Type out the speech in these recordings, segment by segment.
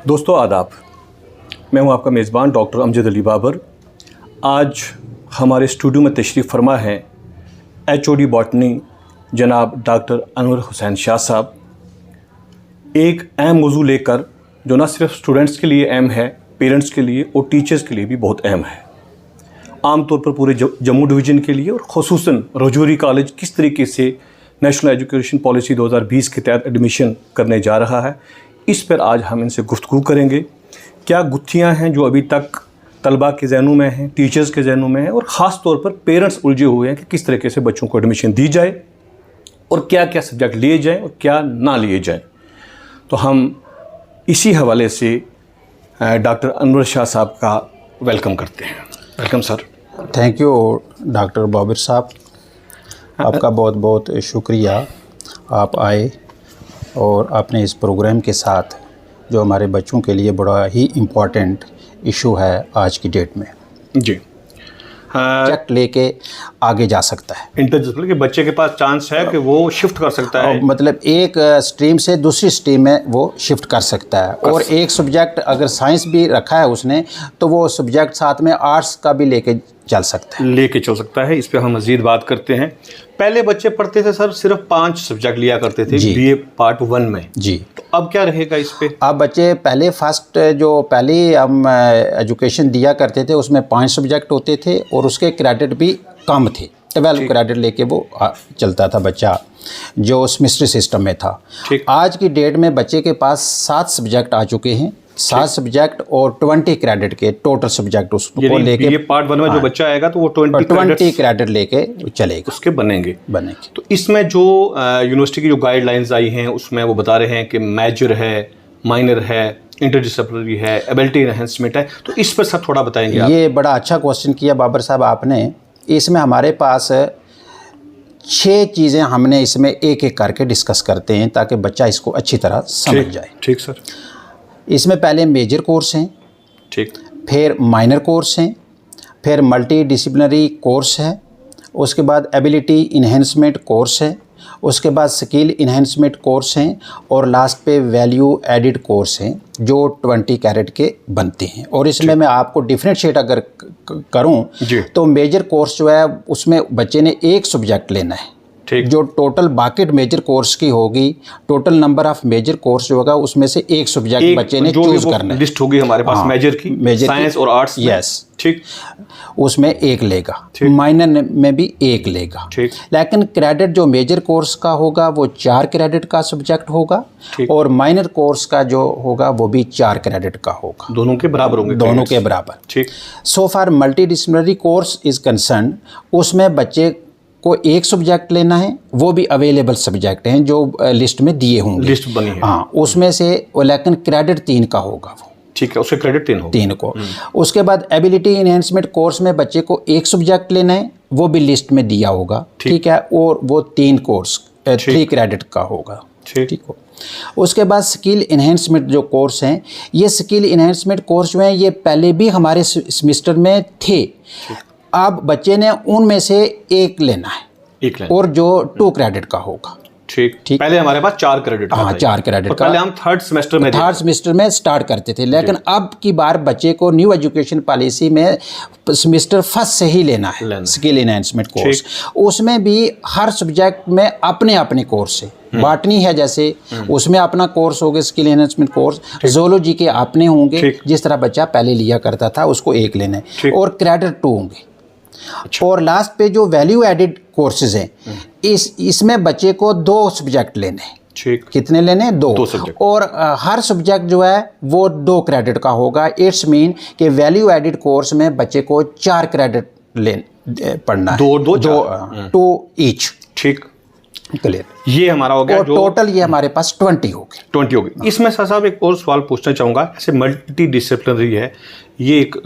दोस्तों आदाब, मैं हूं आपका मेज़बान डॉक्टर अमजद अली बाबर। आज हमारे स्टूडियो में तशरीफ़ फरमा है HOD बॉटनी जनाब डॉक्टर अनवर हुसैन शाह साहब। एक अहम मौजू लेकर जो ना सिर्फ स्टूडेंट्स के लिए अहम है, पेरेंट्स के लिए और टीचर्स के लिए भी बहुत अहम है। आम तौर पर पूरे जम्मू डिवीज़न के लिए और ख़ुसूसन रजौरी कॉलेज किस तरीके से नेशनल एजुकेशन पॉलिसी 2020 के तहत एडमिशन करने जा रहा है, इस पर आज हम इनसे गुफ्तगू करेंगे। क्या गुत्थियाँ हैं जो अभी तक तलबा के जहनों में हैं, टीचर्स के जहनों में हैं, और ख़ास तौर पर पेरेंट्स उलझे हुए हैं कि किस तरीके से बच्चों को एडमिशन दी जाए और क्या क्या सब्जेक्ट लिए जाएँ और क्या ना लिए जाएँ। तो हम इसी हवाले से डॉक्टर अनवर शाह साहब का वेलकम करते हैं। Welcome sir. Thank you doctor Babar साहब, आपका बहुत बहुत शुक्रिया। आप आए और आपने इस प्रोग्राम के साथ जो हमारे बच्चों के लिए बड़ा ही इम्पोर्टेंट इशू है आज की डेट में जी चेक लेके आगे जा सकता है। इंटरडिसिप्लिनरी के बच्चे के पास चांस है कि वो शिफ्ट कर सकता है, मतलब एक स्ट्रीम से दूसरी स्ट्रीम में वो शिफ्ट कर सकता है। और एक सब्जेक्ट अगर साइंस भी रखा है उसने तो वो सब्जेक्ट साथ में आर्ट्स का भी लेके चल सकता है। इस पर हम मज़ीद बात करते हैं। पहले बच्चे पढ़ते थे सर, सिर्फ 5 सब्जेक्ट लिया करते थे BA पार्ट 1 में जी। तो अब क्या रहेगा इस पे? अब बच्चे पहले फर्स्ट जो पहले हम एजुकेशन दिया करते थे उसमें 5 सब्जेक्ट होते थे और उसके क्रेडिट भी कम थे। 12 क्रेडिट लेके वो चलता था बच्चा, जो सेमेस्टर सिस्टम में था। आज की डेट में बच्चे के पास 7 सब्जेक्ट आ चुके हैं, 7 सब्जेक्ट और 20 क्रेडिट के टोटल सब्जेक्ट उसको लेके ये पार्ट 1 में जो बच्चा आएगा तो वो 20 क्रेडिट लेके चलेगा, उसके बनेंगे। तो इसमें जो यूनिवर्सिटी की जो गाइडलाइंस आई हैं उसमें वो बता रहे हैं कि मेजर है, माइनर है, इंटरडिसिप्लिनरी है, एबिलिटी एनहांसमेंट है। तो इस पर सब थोड़ा बताएंगे आप। ये बड़ा अच्छा क्वेश्चन किया बाबर साहब आपने। इसमें हमारे पास 6 चीज़ें हमने इसमें एक एक करके डिस्कस करते हैं ताकि बच्चा इसको अच्छी तरह समझ जाए। ठीक सर। इसमें पहले मेजर कोर्स हैं, ठीक, फिर माइनर कोर्स हैं, फिर मल्टी डिसिप्लिनरी कोर्स है, उसके बाद एबिलिटी इन्हेंसमेंट कोर्स है, उसके बाद स्किल इन्हेंसमेंट कोर्स हैं और लास्ट पे वैल्यू एडिड कोर्स हैं जो 20 कैरेट के बनते हैं। और इसमें मैं आपको डिफरेंशिएट अगर करूं तो मेजर कोर्स जो है उसमें बच्चे ने एक सब्जेक्ट लेना है। जो टोटल बाकी मेजर कोर्स की होगी, total number of major course जो होगा उसमें से एक सब्जेक्ट बच्चे ने चूज करना है। लिस्ट होगी हमारे पास मेजर की, साइंस और आर्ट्स। यस, ठीक, उसमें एक लेगा, माइनर में भी एक लेगा। लेकिन क्रेडिट जो मेजर कोर्स का होगा वो 4 क्रेडिट का सब्जेक्ट होगा और माइनर कोर्स का जो होगा वो भी 4 क्रेडिट का होगा। दोनों के बराबर होंगे, दोनों के बराबर। ठीक। So far multidisciplinary course is concern, उसमें बच्चे को एक सब्जेक्ट लेना है, वो भी अवेलेबल सब्जेक्ट हैं जो लिस्ट में दिए होंगे, लिस्ट बनी है। हाँ, उसमें से लेकिन क्रेडिट 3 का होगा वो। ठीक है, उसके क्रेडिट 3 होगा। 3 को। उसके बाद एबिलिटी इन्हेंसमेंट कोर्स में बच्चे को एक सब्जेक्ट लेना है, वो भी लिस्ट में दिया होगा। ठीक है, और वो 3 कोर्स 3 क्रेडिट का होगा। ठीक हो। उसके बाद स्किल इन्हेंसमेंट जो कोर्स हैं, ये स्किल इन्हेंसमेंट कोर्स जो हैं ये पहले भी हमारे सेमेस्टर में थे। अब बच्चे ने उनमें से एक लेना है और जो 2 क्रेडिट का होगा। ठीक। पहले हमारे पास 4 क्रेडिट का। हाँ, 4 क्रेडिट का। पहले हम थर्ड सेमेस्टर में स्टार्ट करते थे, लेकिन अब की बार बच्चे को न्यू एजुकेशन पॉलिसी में सेमेस्टर फर्स्ट से ही लेना है स्किल इन्हेंसमेंट कोर्स। उसमें भी हर सब्जेक्ट में अपने अपने कोर्स है। बॉटनी है जैसे, उसमें अपना कोर्स होगा स्किल एनहांसमेंट कोर्स। ज़ूलॉजी के अपने होंगे, जिस तरह बच्चा पहले लिया करता था उसको एक लेना है, और क्रेडिट 2 होंगे। और लास्ट पे जो वैल्यू एडिड कोर्सेज हैं, इसमें बच्चे को 2 सब्जेक्ट लेने हैं। कितने लेने हैं? 2 सब्जेक्ट। और हर सब्जेक्ट जो है वो 2 क्रेडिट का होगा। इट्स मीन कि वैल्यू एडिड कोर्स में बच्चे को 4 क्रेडिट पढ़ना है, 2 ईच। ठीक, क्लियर। ये हमारा हो गया। और टोटल ये हमारे पास 20 हो गए। इसमें सर साहब एक और सवाल पूछना चाहूँगा। ऐसे मल्टी डिसिप्लिनरी है, ये एक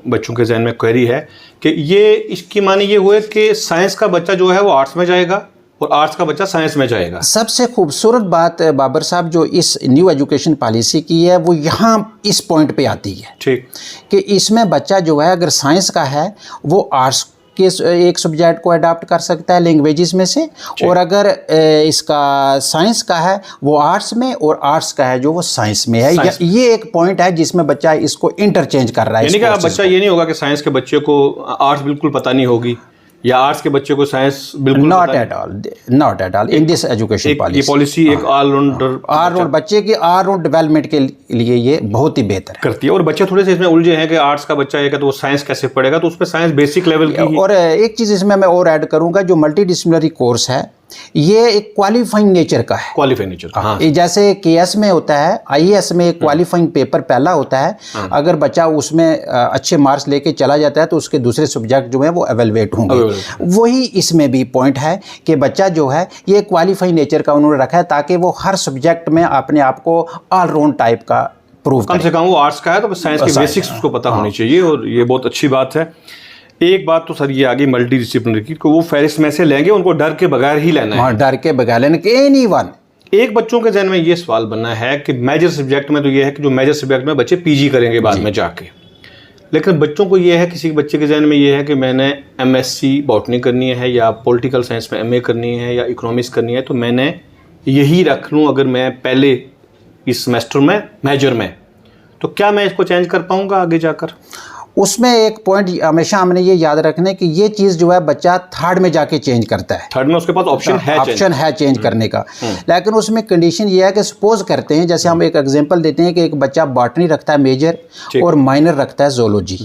बच्चों के जहन में क्वेरी है कि ये इसकी माने ये हुए कि साइंस का बच्चा जो है वो आर्ट्स में जाएगा और आर्ट्स का बच्चा साइंस में जाएगा। सबसे खूबसूरत बात बाबर साहब जो इस न्यू एजुकेशन पॉलिसी की है वो यहाँ इस पॉइंट पे आती है। ठीक। कि इसमें बच्चा जो है अगर साइंस का है वो आर्ट्स के एक सब्जेक्ट को अडाप्ट कर सकता है लैंग्वेजेस में से, और अगर इसका साइंस का है वो आर्ट्स में, और आर्ट्स का है जो वो साइंस में है। ये एक पॉइंट है जिसमें बच्चा इसको इंटरचेंज कर रहा है। यानी कि बच्चा ये नहीं होगा कि साइंस के बच्चे को आर्ट्स बिल्कुल पता नहीं होगी या आर्ट्स के बच्चे को साइंस बिल्कुल not at all in this education policy. ये पॉलिसी एक ऑलराउंड बच्चे की ऑलराउंड डेवलपमेंट के लिए ये बहुत ही बेहतर करती है। और बच्चे थोड़े से इसमें उलझे हैं कि आर्ट्स का बच्चा है तो वो साइंस कैसे पढ़ेगा, तो उस पर साइंस बेसिक लेवल की। और एक चीज़ इसमें मैं और ऐड करूंगा, जो मल्टी डिसिप्लिनरी कोर्स है ये एक क्वालिफाइंग नेचर का है। क्वालिफाइंग नेचर, हाँ। जैसे केएस में होता है, आईएएस में एक क्वालिफाइंग पेपर पहला होता है। अगर बच्चा उसमें अच्छे मार्क्स लेके चला जाता है तो उसके दूसरे सब्जेक्ट जो है वो एवेलुएट होंगे। वही इसमें भी पॉइंट है कि बच्चा जो है ये क्वालिफाइंग नेचर का उन्होंने रखा है ताकि वो हर सब्जेक्ट में अपने आप को ऑलराउंड टाइप का प्रूव कम से कम वो आर्ट्स का है तो साइंस की बेसिक्स उसको पता होनी चाहिए, और ये बहुत अच्छी बात है। एक बात तो सर ये आ गई मल्टी डिसिप्लिनरी की, वो फेरिस में से लेंगे, उनको डर के बगैर ही लेना है। डर के बगैर लेना कि एनीवन। एक बच्चों के जहन में ये सवाल बनना है कि मेजर सब्जेक्ट में तो ये है कि जो मेजर सब्जेक्ट में बच्चे पीजी करेंगे बाद में जाके, लेकिन बच्चों को ये है, किसी बच्चे के जहन में ये है कि मैंने एमएससी बॉटनी करनी है या पॉलिटिकल साइंस में एमए करनी है या इकोनॉमिक्स करनी है, तो मैंने यही रख लूँ अगर मैं पहले इस सेमेस्टर में मेजर में, तो क्या मैं इसको चेंज कर पाऊँगा आगे जाकर? उसमें एक पॉइंट हमेशा हमने ये याद रखने कि ये चीज़ जो है बच्चा थर्ड में जाके चेंज करता है। थर्ड में उसके पास ऑप्शन है चेंज करने का, लेकिन उसमें कंडीशन ये है कि सपोज करते हैं, जैसे हम एक एग्जांपल देते हैं कि एक बच्चा बॉटनी रखता है मेजर और माइनर रखता है जोलॉजी।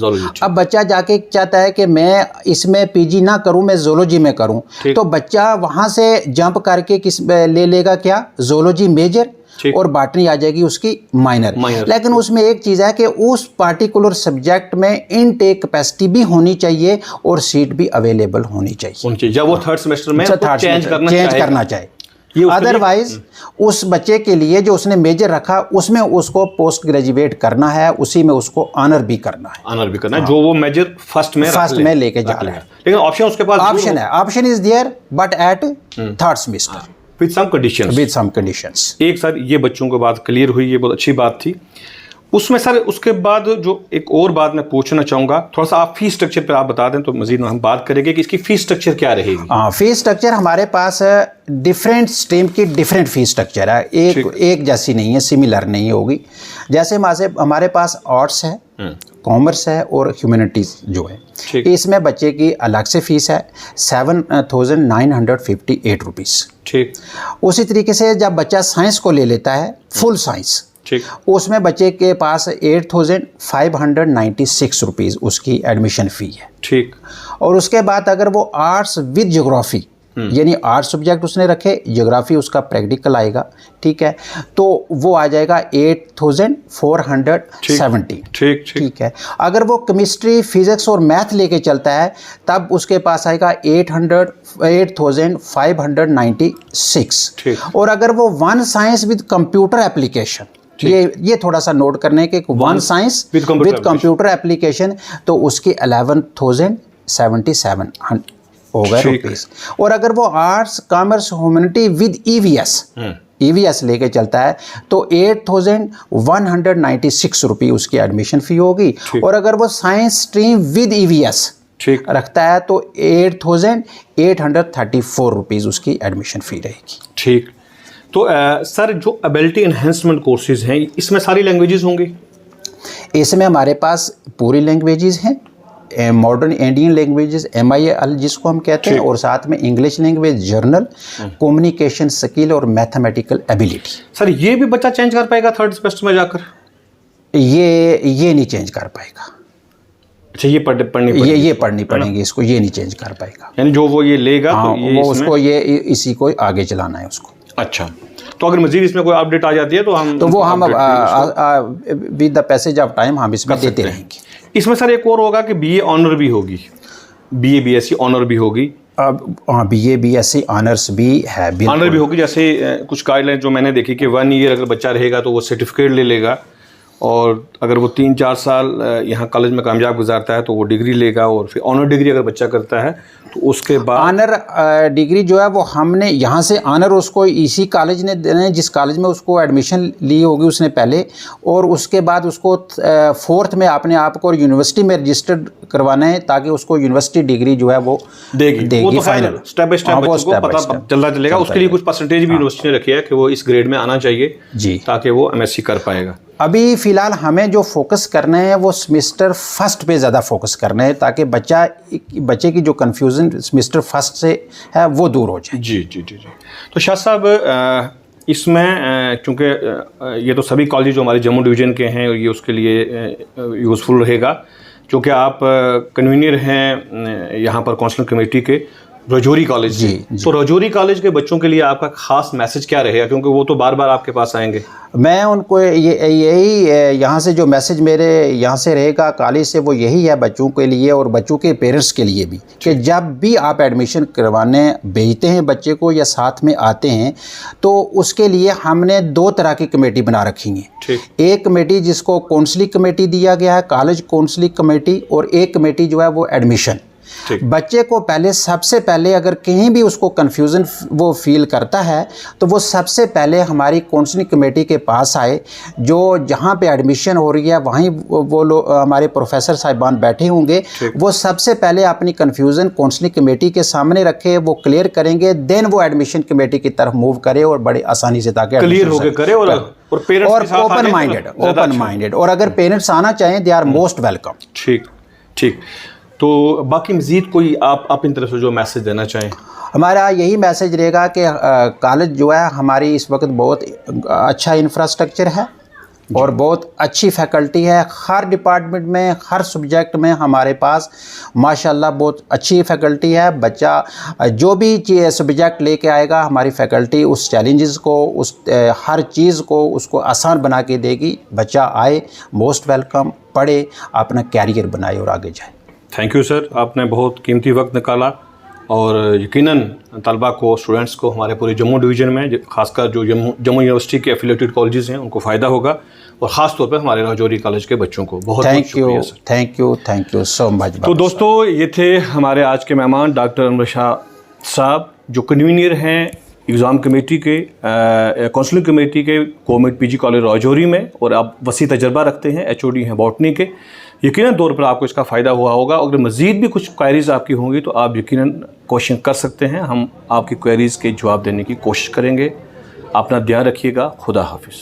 अब बच्चा जाके चाहता है कि मैं इसमें पीजी ना करूं, मैं जोलॉजी में करूं, तो बच्चा वहां से जंप करके किस ले लेगा, क्या जोलॉजी मेजर और बॉटनी आ जाएगी उसकी माइनर। लेकिन उसमें एक चीज़ है कि उस पार्टिकुलर सब्जेक्ट में इनटेक कैपेसिटी भी होनी चाहिए और सीट भी अवेलेबल होनी चाहिए जब वो थर्ड सेमेस्टर में चेंज करना चाहिए। अदरवाइज उस बच्चे के लिए जो उसने मेजर रखा उसमें उसको पोस्ट ग्रेजुएट करना है, उसी में उसको ऑनर भी करना है, जो वो मेजर फर्स्ट में लेके जा रहा है। लेकिन ऑप्शन उसके पास option is there but at third semester with some conditions. एक सर ये बच्चों को बात क्लियर हुई, ये बहुत अच्छी बात थी। उसमें सर उसके बाद जो एक और बात मैं पूछना चाहूँगा, थोड़ा सा आप फीस स्ट्रक्चर पे आप बता दें तो मजीद हम बात करेंगे कि इसकी फीस स्ट्रक्चर क्या रहेगी। फीस स्ट्रक्चर हमारे पास डिफरेंट स्ट्रीम की डिफरेंट फीस स्ट्रक्चर है, एक जैसी नहीं है, सिमिलर नहीं होगी। जैसे हमारे पास आर्ट्स है, कॉमर्स है और ह्यूमैनिटीज़ जो है, इसमें बच्चे की अलग से फीस है 7,958 रुपीज़। ठीक। उसी तरीके से जब बच्चा साइंस को ले लेता है, फुल साइंस, ठीक, उसमें बच्चे के पास 8,596 रुपीज़ उसकी एडमिशन फ़ी है। ठीक। और उसके बाद अगर वो आर्ट्स विद ज्योग्राफी, यानी आर्ट्स सब्जेक्ट उसने रखे, ज्योग्राफी उसका प्रैक्टिकल आएगा, ठीक है, तो वो आ जाएगा 8,470। ठीक है। अगर वो केमिस्ट्री, फिजिक्स और मैथ लेके चलता है तब उसके पास आएगा 8,596। और अगर वो one science with computer application, ये थोड़ा सा नोट करने के, one science with computer application, तो उसकी 11,077 होगा रुपीज़। और अगर वो arts, commerce, humanity with EVS लेके चलता है तो 8,196 रुपये उसकी एडमिशन फ़ी होगी। और अगर वो साइंस स्ट्रीम विद ईवीएस रखता है तो 8,834 रुपीज़ उसकी एडमिशन फ़ी रहेगी। ठीक। तो सर जो एबिलिटी एनहेंसमेंट कोर्सेज हैं इसमें सारी लैंग्वेजेस होंगी? इसमें हमारे पास पूरी लैंग्वेजेस हैं, मॉडर्न इंडियन लैंग्वेजेस MIL जिसको हम कहते हैं, और साथ में English language, journal, communication skill और मैथमेटिकल एबिलिटी। सर ये भी बच्चा चेंज कर पाएगा थर्ड सेमेस्टर में जाकर? ये नहीं चेंज कर पाएगा। अच्छा, ये पढ़नी पड़ेगी इसको, ये नहीं चेंज कर पाएगा। यानी जो वो ये लेगा तो ये वो उसको इसी को आगे चलाना है उसको। अच्छा, तो अगर मजीद इसमें कोई अपडेट आ जाती है तो हम with the passage of time हम इसमें देते रहेंगे। इसमें सर एक और होगा कि BA ऑनर भी होगी, BA BSc ऑनर भी होगी। BA BSc ऑनर्स भी है, ऑनर भी होगी। जैसे कुछ गाइडलाइन जो मैंने देखी कि 1 ईयर अगर बच्चा रहेगा तो वो सर्टिफिकेट ले लेगा, और अगर वो 3-4 साल यहाँ कॉलेज में कामयाब गुजारता है तो वो डिग्री लेगा, और फिर ऑनर डिग्री अगर बच्चा करता है तो उसके बाद ऑनर डिग्री जो है वो हमने यहाँ से ऑनर उसको इसी कॉलेज ने देना है जिस कॉलेज में उसको एडमिशन ली होगी उसने पहले, और उसके बाद उसको 4th में अपने आप को यूनिवर्सिटी में रजिस्टर्ड करवाना है ताकि उसको यूनिवर्सिटी डिग्री जो है वो देगी। वो तो फाइनल स्टेप बाय स्टेप बच्चों को पता चलता चलेगा। उसके लिए कुछ परसेंटेज भी यूनिवर्सिटी ने रखी है कि वो इस ग्रेड में आना चाहिए जी, ताकि वो एमएससी कर पाएगा। अभी फ़िलहाल हमें जो फोकस करना है वो सेमेस्टर फर्स्ट पे ज़्यादा फोकस करना है ताकि बच्चे की जो कन्फ्यूज़न सेमेस्टर फर्स्ट से है वो दूर हो जाए। जी जी जी जी। तो शाह साहब इसमें चूँकि ये तो सभी कॉलेज जो हमारे जम्मू डिवीज़न के हैं ये उसके लिए यूज़फुल रहेगा, क्योंकि आप कन्वीनर हैं यहाँ पर काउंसलिंग कमेटी के रजौरी कॉलेज जी। तो रजौरी कॉलेज के बच्चों के लिए आपका खास मैसेज क्या रहेगा, क्योंकि वो तो बार बार आपके पास आएंगे? मैं उनको यही यहाँ से जो मैसेज मेरे यहाँ से रहेगा कॉलेज से वो यही है बच्चों के लिए और बच्चों के पेरेंट्स के लिए भी, कि जब भी आप एडमिशन करवाने भेजते हैं बच्चे को या साथ में आते हैं तो उसके लिए हमने 2 तरह की कमेटी बना रखी है। एक कमेटी जिसको काउंसलिंग कमेटी दिया गया है, कॉलेज काउंसलिंग कमेटी, और एक कमेटी जो है वो एडमिशन। बच्चे को सबसे पहले अगर कहीं भी उसको कन्फ्यूज़न वो फील करता है तो वो सबसे पहले हमारी काउंसलिंग कमेटी के पास आए, जो जहाँ पे एडमिशन हो रही है वहीं वो लोग हमारे प्रोफेसर साहिबान बैठे होंगे, वो सबसे पहले अपनी कन्फ्यूज़न काउंसलिंग कमेटी के सामने रखे, वो क्लियर करेंगे, देन वो एडमिशन कमेटी की तरफ मूव करे और बड़े आसानी से ताकि क्लियर होकर करे और ओपन माइंडेड और अगर पेरेंट्स आना चाहें दे आर मोस्ट वेलकम। ठीक ठीक। तो बाकी मज़ीद कोई आप अपनी तरफ से जो मैसेज देना चाहें? हमारा यही मैसेज रहेगा कि कॉलेज जो है हमारी इस वक्त बहुत अच्छा इंफ्रास्ट्रक्चर है और बहुत अच्छी फैकल्टी है, हर डिपार्टमेंट में हर सब्जेक्ट में हमारे पास माशाल्लाह बहुत अच्छी फैकल्टी है। बच्चा जो भी सब्जेक्ट लेके आएगा हमारी फैकल्टी उस चैलेंजेस को उस हर चीज़ को उसको आसान बना के देगी। बच्चा आए, मोस्ट वेलकम, पढ़े, अपना कैरियर बनाए और आगे जाए। थैंक यू सर, आपने बहुत कीमती वक्त निकाला और यकीनन तलबा को, स्टूडेंट्स को हमारे पूरे जम्मू डिवीज़न में खासकर जो जम्मू यूनिवर्सिटी के एफिलेटेड कॉलेजेस हैं उनको फ़ायदा होगा, और ख़ास तौर पर हमारे रजौरी कॉलेज के बच्चों को बहुत शुक्रिया sir. Thank you so much. तो दोस्तों ये थे हमारे आज के मेहमान डॉक्टर अनवर शाह साहब, जो कन्वीनर हैं एग्ज़ाम कमेटी के काउंसलिंग कमेटी के गवर्नमेंट पीजी कॉलेज रजौरी में, और आप वसी तजर्बा रखते हैं, एचओडी हैं बॉटनी के। यकीनन तौर पर आपको इसका फ़ायदा हुआ होगा। अगर मज़ीद भी कुछ क्वेरीज़ आपकी होंगी तो आप यकीनन क्वेश्चन कर सकते हैं, हम आपकी क्वेरीज़ के जवाब देने की कोशिश करेंगे। अपना ध्यान रखिएगा। खुदा हाफिज़।